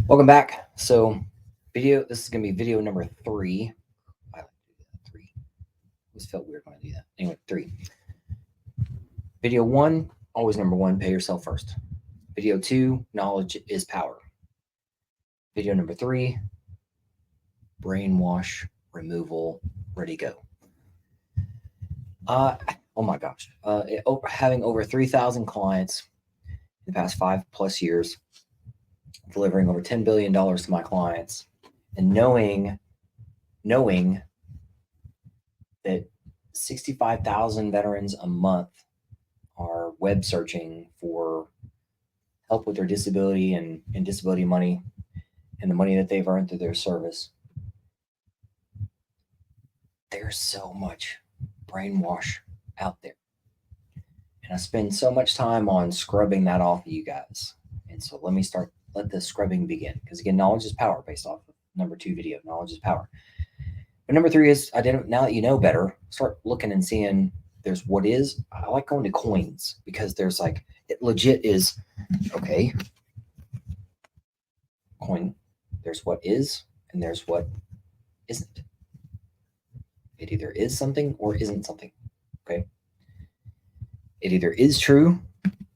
Welcome back. So, this is going to be video number 3. I like to do that. 3. This felt weird when I do that. Anyway, 3. Video 1, always number 1, pay yourself first. Video 2, knowledge is power. Video number 3, brainwash removal, ready, go. Oh my gosh. Having over 3,000 clients in the past 5+ years, delivering over $10 billion to my clients, and knowing that 65,000 veterans a month are web searching for help with their disability and disability money and the money that they've earned through their service. There's so much brainwash out there. And I spend so much time on scrubbing that off of you guys. And so let the scrubbing begin. Because again, knowledge is power, based off of number 2 video. Knowledge is power. But number 3 is now that you know better, start looking and seeing there's what is. I like going to coins because there's like, it legit is, okay, coin, there's what is and there's what isn't. It either is something or isn't something, okay? It either is true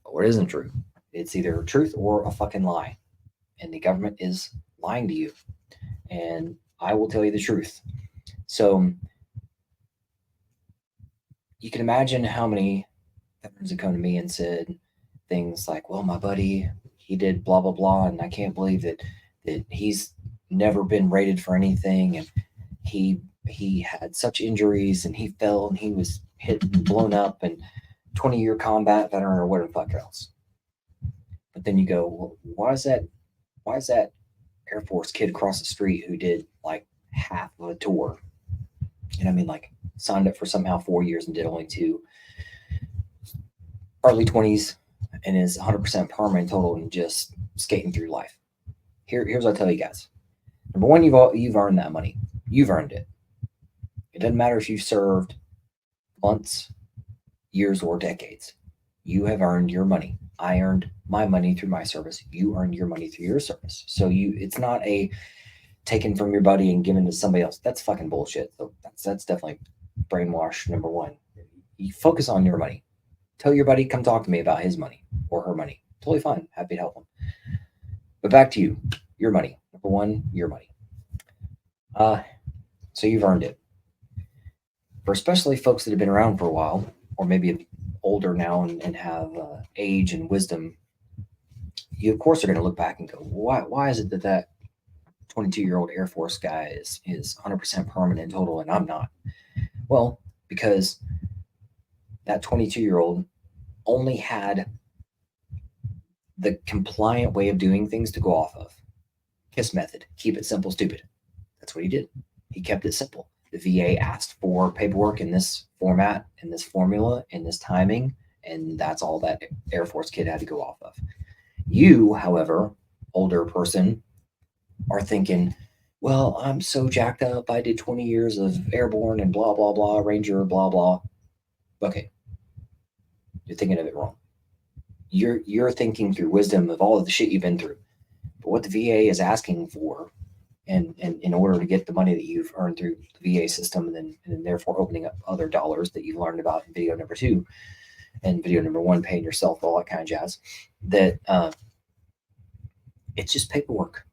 or it isn't true. It's either truth or a fucking lie. And the government is lying to you. And I will tell you the truth. So you can imagine how many veterans have come to me and said things like, well, my buddy, he did blah, blah, blah. And I can't believe that he's never been rated for anything. And he had such injuries and he fell and he was hit and blown up and 20-year combat veteran or whatever the fuck else. But then you go, well, why is that Air Force kid across the street who did like half of a tour? And I mean, like, signed up for somehow 4 years and did only 2, early 20s, and is 100% permanent total and just skating through life. Here's what I'll tell you guys. Number 1, you've earned that money. You've earned it. It doesn't matter if you've served months, years, or decades. You have earned your money. I earned my money through my service. You earned your money through your service. So it's not a taken from your buddy and given to somebody else. That's fucking bullshit. So that's definitely brainwash number 1. You focus on your money. Tell your buddy, come talk to me about his money or her money. Totally fine. Happy to help them. But back to you. Your money. Number 1, your money. So you've earned it. For especially folks that have been around for a while, or maybe older now and have age and wisdom, you of course are going to look back and go, why is it that 22-year-old Air Force guy is 100% permanent total and I'm not? Well, because that 22-year-old only had the compliant way of doing things to go off of. KISS method. Keep it simple, stupid. That's what he did. He kept it simple. The VA asked for paperwork in this format, in this formula, in this timing, and that's all that Air Force kid had to go off of. You, however, older person, are thinking, well, I'm so jacked up. I did 20 years of airborne and blah, blah, blah, Ranger, blah, blah. Okay. You're thinking of it wrong. You're thinking through wisdom of all of the shit you've been through. But what the VA is asking for, and in order to get the money that you've earned through the VA system, and then therefore opening up other dollars that you learned about in video number 2 and video number 1, paying yourself, all that kind of jazz, that it's just paperwork.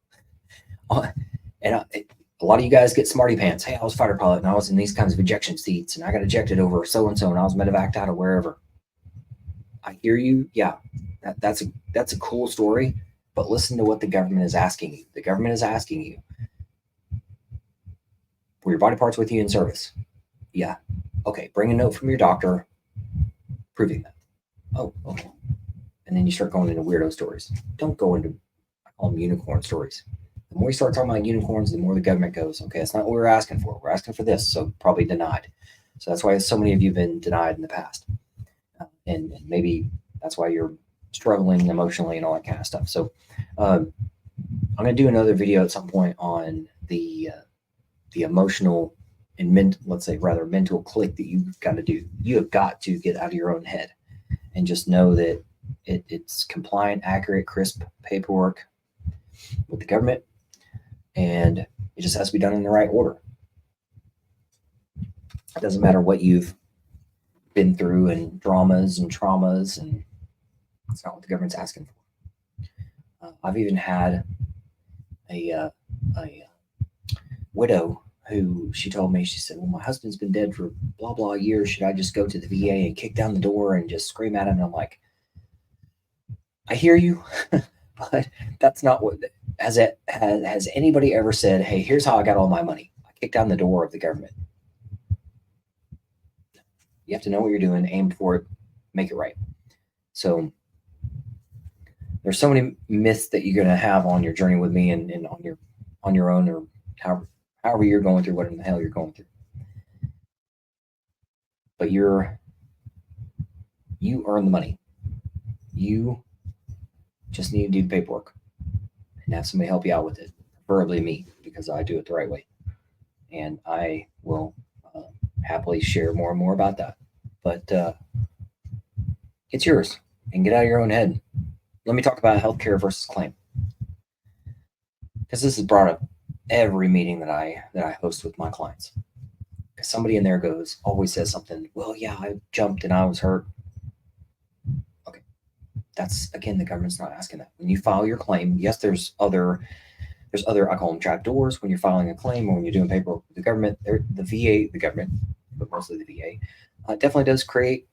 And a lot of you guys get smarty pants. Hey, I was fighter pilot and I was in these kinds of ejection seats and I got ejected over so-and-so and I was medevaced out of wherever. I hear you. Yeah, that's a cool story, but listen to what the government is asking you. The government is asking you, were your body parts with you in service? Yeah. Okay, bring a note from your doctor proving that. Oh, okay. And then you start going into weirdo stories. Don't go into, I call them unicorn stories. The more you start talking about unicorns, the more the government goes, okay, that's not what we're asking for. We're asking for this, so probably denied. So that's why so many of you have been denied in the past. And maybe that's why you're struggling emotionally and all that kind of stuff. So I'm going to do another video at some point on the emotional and mental click that you've got to do. You have got to get out of your own head and just know that it's compliant, accurate, crisp paperwork with the government, and it just has to be done in the right order. It doesn't matter what you've been through and dramas and traumas, and it's not what the government's asking for. I've even had a widow who she told me, she said, well, my husband's been dead for blah, blah years. Should I just go to the VA and kick down the door and just scream at him? And I'm like, I hear you, but that's not what, has anybody ever said, hey, here's how I got all my money. I kicked down the door of the government. You have to know what you're doing, aim for it, make it right. So there's so many myths that you're going to have on your journey with me and on your own, or however you're going through, what in the hell you're going through. But you earn the money. You just need to do the paperwork and have somebody help you out with it, preferably me, because I do it the right way. And I will happily share more and more about that. But it's yours, and get out of your own head. Let me talk about healthcare versus claim, because this is brought up every meeting that I host with my clients. Because somebody in there always says something. Well, yeah, I jumped and I was hurt. Okay, that's, again, the government's not asking that. When you file your claim, yes, there's other, I call them trap doors when you're filing a claim, or when you're doing paperwork with the government. The government, but mostly the VA, definitely does create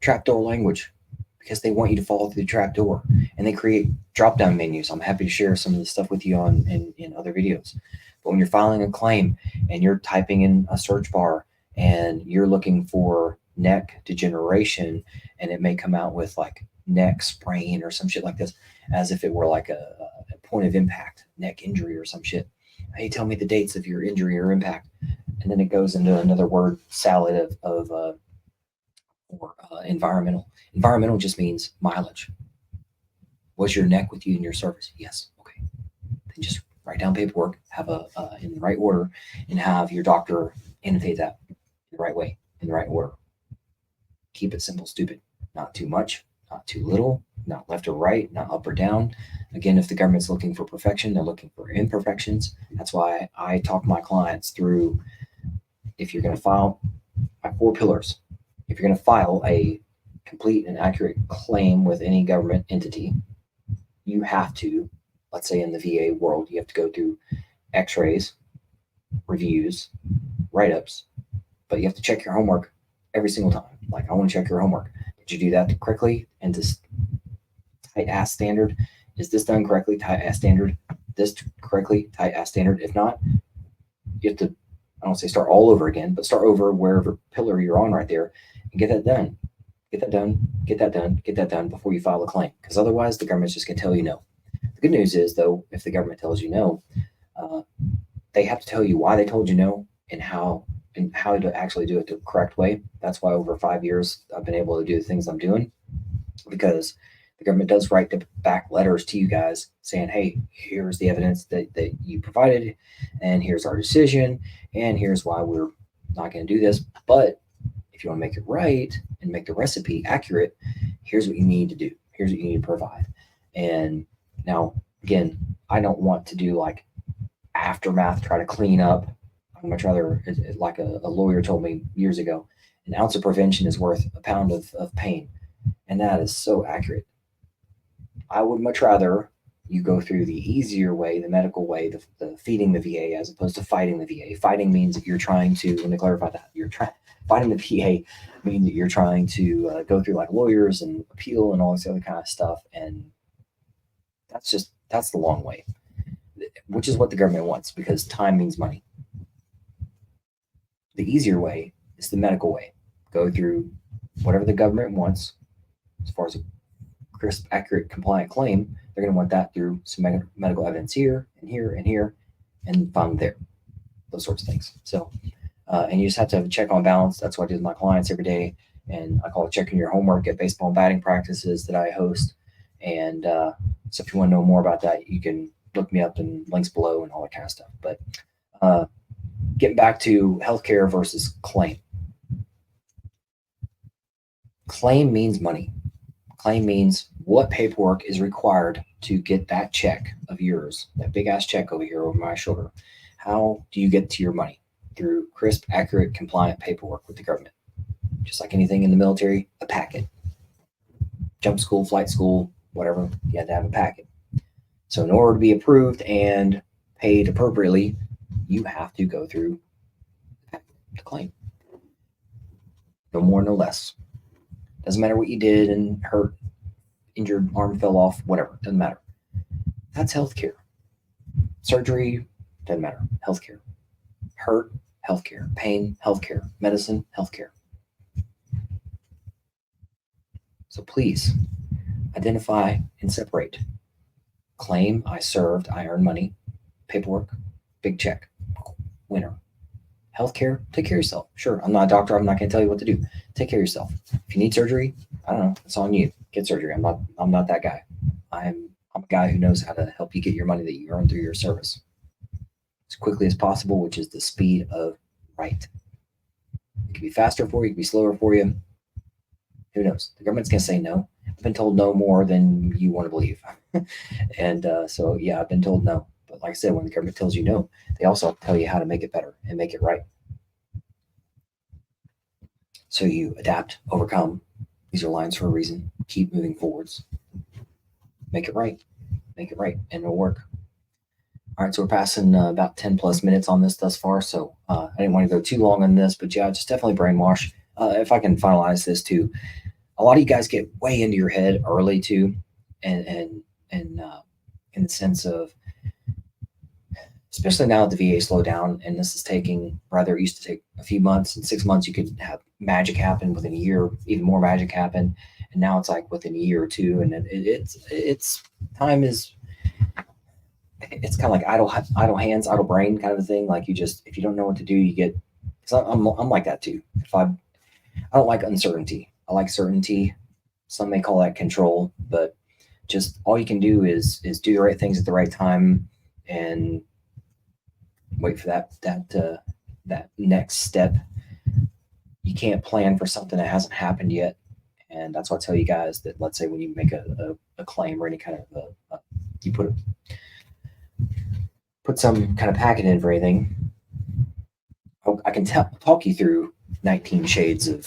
trapdoor language, because they want you to follow through the trap door, and they create drop-down menus. I'm happy to share some of the stuff with you in other videos. But when you're filing a claim and you're typing in a search bar and you're looking for neck degeneration, and it may come out with like neck sprain or some shit like this, as if it were like a point of impact, neck injury or some shit. Hey, tell me the dates of your injury or impact. And then it goes into another word salad of environmental. Environmental just means mileage. Was your neck with you in your service? Yes. Okay. Then just write down paperwork, have in the right order, and have your doctor annotate that in the right way, in the right order. Keep it simple, stupid. Not too much, not too little, not left or right, not up or down. Again, if the government's looking for perfection, they're looking for imperfections. That's why I talk my clients through, if you're going to file my 4 pillars, if you're going to file a complete and accurate claim with any government entity, you have to, let's say in the VA world, you have to go through x-rays, reviews, write-ups, but you have to check your homework every single time. Like, I want to check your homework. Did you do that correctly? And this tight-ass standard? Is this done correctly? Tight-ass standard? This correctly? Tight-ass standard? If not, you have to, I don't say start all over again, but start over wherever pillar you're on right there, and get that done. Get that done, get that done, get that done before you file a claim. Because otherwise, the government's just going to tell you no. The good news is, though, if the government tells you no, they have to tell you why they told you no, and how to actually do it the correct way. That's why over 5 years, I've been able to do the things I'm doing, because the government does write back letters to you guys saying, hey, here's the evidence that you provided, and here's our decision, and here's why we're not going to do this. But if you want to make it right and make the recipe accurate, here's what you need to do. Here's what you need to provide. And now, again, I don't want to do like aftermath, try to clean up. I'd much rather, like a lawyer told me years ago, an ounce of prevention is worth a pound of pain. And that is so accurate. I would much rather you go through the easier way, the medical way, the feeding the VA, as opposed to fighting the VA. Fighting means that you're trying to, let me clarify that, fighting the VA means that you're trying to go through like lawyers and appeal and all this other kind of stuff. And that's the long way, which is what the government wants, because time means money. The easier way is the medical way. Go through whatever the government wants as far as a crisp, accurate, compliant claim. They're going to want that through some medical evidence here and here and here, and found there, those sorts of things. So, and you just have to have a check on balance. That's what I do with my clients every day. And I call it checking your homework at baseball and batting practices that I host. And so if you want to know more about that, you can look me up in links below and all that kind of stuff. But getting back to healthcare versus claim. Claim means money. Claim means what paperwork is required to get that check of yours, that big ass check over here over my shoulder? How do you get to your money? Through crisp, accurate, compliant paperwork with the government. Just like anything in the military, a packet. Jump school, flight school, whatever, you had to have a packet. So in order to be approved and paid appropriately, you have to go through the claim. No more, no less. Doesn't matter what you did and hurt, injured, arm fell off, whatever. Doesn't matter. That's healthcare. Surgery, doesn't matter. Healthcare. Hurt, healthcare. Pain, healthcare. Medicine, healthcare. So please identify and separate. Claim, I served, I earned money. Paperwork, big check. Winner. Healthcare, take care of yourself. Sure, I'm not a doctor. I'm not going to tell you what to do. Take care of yourself. If you need surgery, I don't know. It's on you. Get surgery. I'm not that guy. I'm a guy who knows how to help you get your money that you earn through your service as quickly as possible, which is the speed of right. It could be faster for you. It could be slower for you. Who knows? The government's going to say no. I've been told no more than you want to believe. And so, yeah, I've been told no. But like I said, when the government tells you no, they also tell you how to make it better and make it right. So you adapt, overcome. These are lines for a reason. Keep moving forwards. Make it right. Make it right, and it'll work. All right, so we're passing about 10 plus minutes on this thus far. So I didn't want to go too long on this, but yeah, just definitely brainwash. If I can finalize this too, a lot of you guys get way into your head early too, and in the sense of, especially now that the VA slowed down, and this is taking, rather it used to take a few months. In 6 months, you could have magic happen. Within a year, even more magic happen. And now it's like within a year or two, and it's time is, it's kind of like idle hands, idle brain kind of a thing. Like you just, if you don't know what to do, you get, because I'm like that too. I don't like uncertainty. I like certainty. Some may call that control, but just all you can do is do the right things at the right time and wait for that next step. You can't plan for something that hasn't happened yet. And that's why I tell you guys that, let's say when you make a claim or any kind of you put some kind of packet in for anything, I can talk you through 19 shades of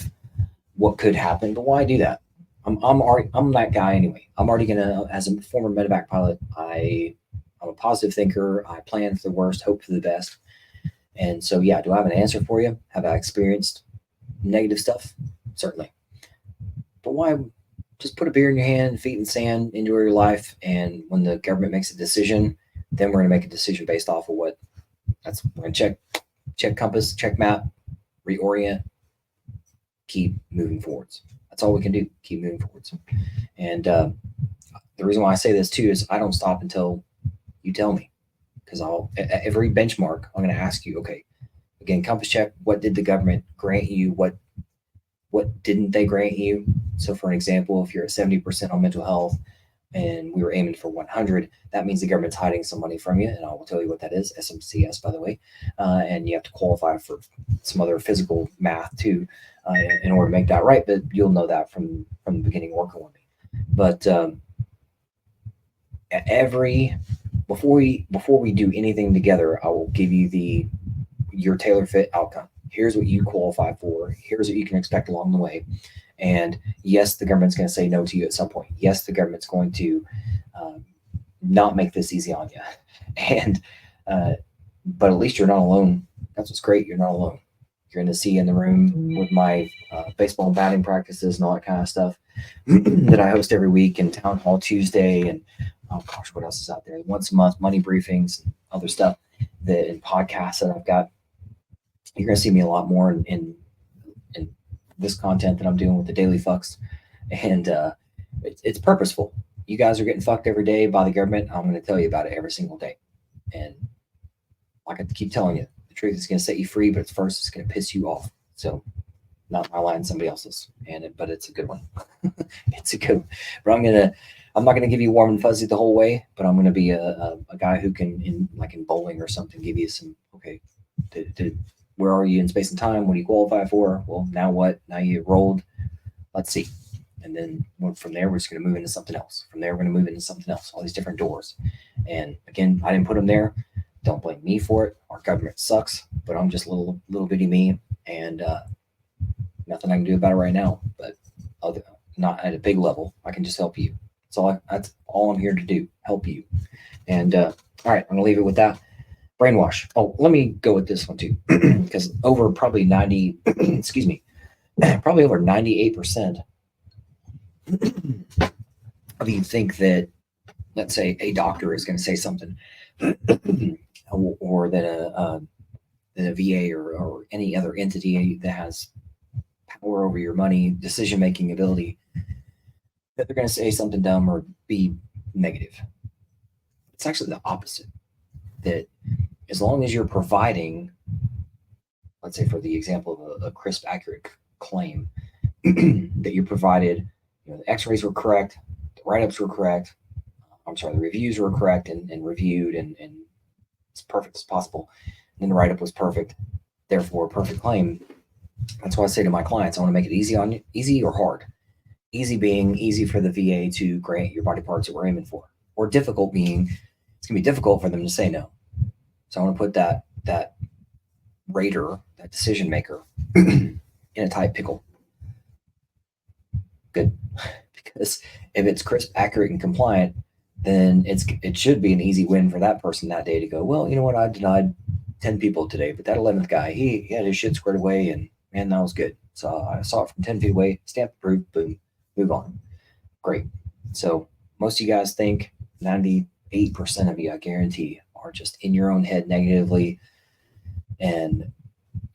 what could happen, but why do that? I'm that guy anyway. I'm already gonna, as a former medevac pilot, I'm a positive thinker. I plan for the worst, hope for the best. And so, yeah, do I have an answer for you? Have I experienced negative stuff? Certainly. But why just put a beer in your hand, feet in sand, enjoy your life, and when the government makes a decision, then we're going to make a decision based off of what, we're going to check compass, check map, reorient, keep moving forwards. That's all we can do, keep moving forwards. And the reason why I say this too is I don't stop until you tell me, because at every benchmark, I'm going to ask you, okay, again, compass check, what did the government grant you? What didn't they grant you? So for an example, if you're at 70% on mental health and we were aiming for 100, that means the government's hiding some money from you. And I will tell you what that is, SMCS, by the way. And you have to qualify for some other physical math too, in order to make that right. But you'll know that from the beginning working with me. But before we do anything together, I will give you your tailor fit outcome. Here's what you qualify for. Here's what you can expect along the way. And yes, the government's going to say no to you at some point. Yes, the government's going to not make this easy on you. And but at least you're not alone. That's what's great. You're not alone. You're going to see in the room with my baseball and batting practices and all that kind of stuff that I host every week, and Town Hall Tuesday, and oh gosh, what else is out there? Once a month, money briefings, and other stuff, and podcasts that I've got. You're going to see me a lot more in this content that I'm doing with the daily fucks. And it's purposeful. You guys are getting fucked every day by the government. I'm going to tell you about it every single day. And like I keep telling you, the truth is going to set you free, but first it's going to piss you off. So not my line, somebody else's. But it's a good one. It's a good one. But I'm not going to give you warm and fuzzy the whole way, but I'm going to be a guy who can, in bowling or something, give you some, okay, where are you in space and time? What do you qualify for? Well, now what? Now you rolled. Let's see. And then from there, we're just going to move into something else. From there, we're going to move into something else, all these different doors. And again, I didn't put them there. Don't blame me for it. Our government sucks, but I'm just little bitty me, and nothing I can do about it right now. But not at a big level. I can just help you. That's all I'm here to do, help you. And all right, I'm going to leave it with that. Brainwash. Oh, let me go with this one too, because over probably 90, excuse me, probably over 98% of you think that, let's say, a doctor is going to say something, or that a VA or any other entity that has power over your money, decision-making ability, that they're going to say something dumb or be negative. It's actually the opposite. That as long as you're providing, let's say for the example of a crisp, accurate claim, that you provided, the x-rays were correct, the write-ups were correct, the reviews were correct and reviewed and as perfect as possible, and then the write-up was perfect, therefore a perfect claim. That's why I say to my clients, I want to make it easy on you, easy or hard. Easy being easy for the VA to grant your body parts that we're aiming for, or difficult being it's going to be difficult for them to say no. So I want to put that rater, that decision maker, in a tight pickle. Good, because if it's crisp, accurate, and compliant, then it should be an easy win for that person that day to go, well, you know what, I denied 10 people today, but that 11th guy, he had his shit squared away, and man, that was good. So I saw it from 10 feet away, stamp approved, boom, move on. Great. So most of you guys think 98% of you, I guarantee, are just in your own head negatively. And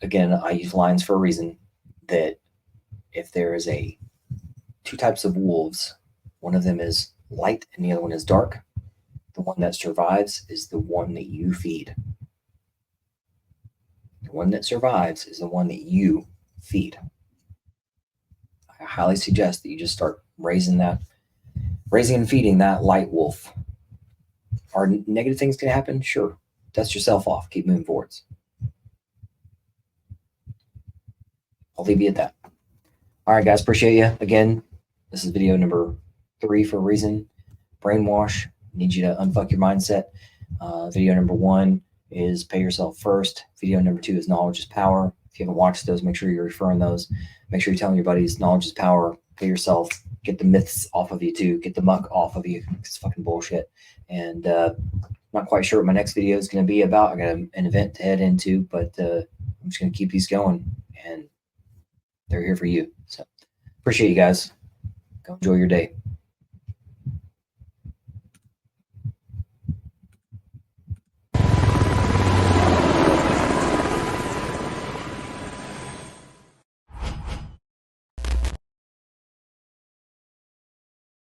again, I use lines for a reason, that if there is two types of wolves, one of them is light and the other one is dark, the one that survives is the one that you feed. The one that survives is the one that you feed. I highly suggest that you just start raising and feeding that light wolf. Are negative things going to happen? Sure. Dust yourself off. Keep moving forwards. I'll leave you at that. All right, guys. Appreciate you. Again, this is video number 3 for a reason. Brainwash. Need you to unfuck your mindset. Video number 1 is pay yourself first. Video number 2 is knowledge is power. If you haven't watched those, make sure you're referring those. Make sure you're telling your buddies knowledge is power. Pay yourself. Get the myths off of you too. Get the muck off of you. It's fucking bullshit. And not quite sure what my next video is going to be about. I got an event to head into, but I'm just going to keep these going, and they're here for you. So appreciate you guys. Go enjoy your day.